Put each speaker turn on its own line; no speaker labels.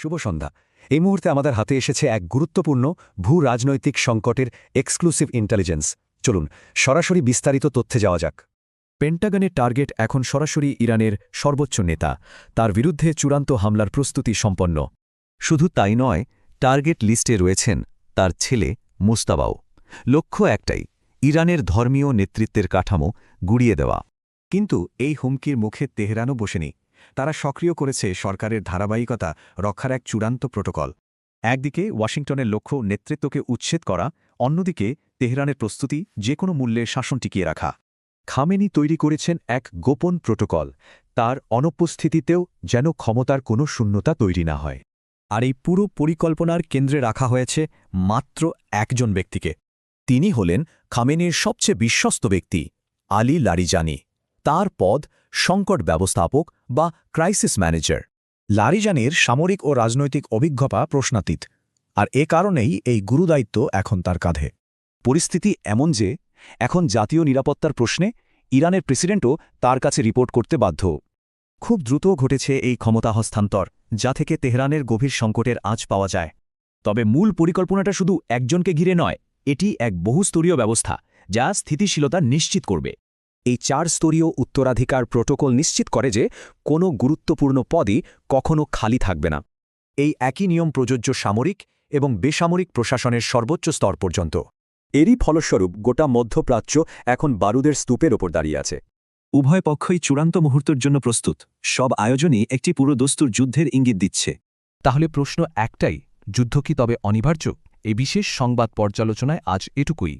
শুভ সন্ধ্যা। এই মুহূর্তে আমাদের হাতে এসেছে এক গুরুত্বপূর্ণ ভূ রাজনৈতিক সংকটের এক্সক্লুসিভ ইন্টেলিজেন্স। চলুন সরাসরি বিস্তারিত তথ্যে যাওয়া যাক।
পেন্টাগনের টার্গেট এখন সরাসরি ইরানের সর্বোচ্চ নেতা, তার বিরুদ্ধে চূড়ান্ত হামলার প্রস্তুতি সম্পন্ন।
শুধু তাই নয়, টার্গেট লিস্টে রয়েছেন তার ছেলে মুস্তাবাও। লক্ষ্য একটাই, ইরানের ধর্মীয় নেতৃত্বের কাঠামো গুড়িয়ে দেওয়া।
কিন্তু এই হুমকির মুখে তেহরানও বসেনি। তারা সক্রিয় করেছে সরকারের ধারাবাহিকতা রক্ষার এক চূড়ান্ত প্রোটোকল। একদিকে ওয়াশিংটনের লক্ষ্য নেতৃত্বকে উচ্ছেদ করা, অন্যদিকে তেহরানের প্রস্তুতি যে কোনো মূল্যে শাসন টিকিয়ে রাখা।
খামেনি তৈরি করেছেন এক গোপন প্রোটোকল, তার অনুপস্থিতিতেও যেন ক্ষমতার কোনো শূন্যতা তৈরি না হয়।
আর এই পুরো পরিকল্পনার কেন্দ্রে রাখা হয়েছে মাত্র একজন ব্যক্তিকে। তিনি হলেন খামেনির সবচেয়ে বিশ্বস্ত ব্যক্তি, আলী লারিজানি। তার পদ সংকট ব্যবস্থাপক বা ক্রাইসিস ম্যানেজার।
লারিজানির সামরিক ও রাজনৈতিক অভিজ্ঞতা প্রশ্নাতীত, আর এ কারণেই এই গুরুদায়িত্ব এখন তার কাঁধে।
পরিস্থিতি এমন যে এখন জাতীয় নিরাপত্তার প্রশ্নে ইরানের প্রেসিডেন্টও তার কাছে রিপোর্ট করতে বাধ্য। খুব দ্রুত ঘটেছে এই ক্ষমতা হস্তান্তর, যা থেকে তেহরানের গভীর সংকটের আঁচ পাওয়া যায়।
তবে মূল পরিকল্পনাটা শুধু একজনকে ঘিরে নয়, এটি এক বহুস্তরীয় ব্যবস্থা যা স্থিতিশীলতা নিশ্চিত করবে।
এই 4 স্তরীয় উত্তরাধিকার প্রোটোকল নিশ্চিত করে যে কোনো গুরুত্বপূর্ণ পদই কখনো খালি থাকবে না। এই একই নিয়ম প্রযোজ্য সামরিক এবং বেসামরিক প্রশাসনের সর্বোচ্চ স্তর পর্যন্ত। এরই ফলস্বরূপ গোটা মধ্যপ্রাচ্য এখন বারুদের স্তূপের ওপর দাঁড়িয়ে আছে।
উভয় পক্ষই চূড়ান্ত মুহূর্তের জন্য প্রস্তুত। সব আয়োজনই একটি পুরো দস্তুর যুদ্ধের ইঙ্গিত দিচ্ছে।
তাহলে প্রশ্ন একটাই, যুদ্ধ কি তবে অনিবার্য? এই বিশেষ সংবাদ পর্যালোচনায় আজ এটুকুই।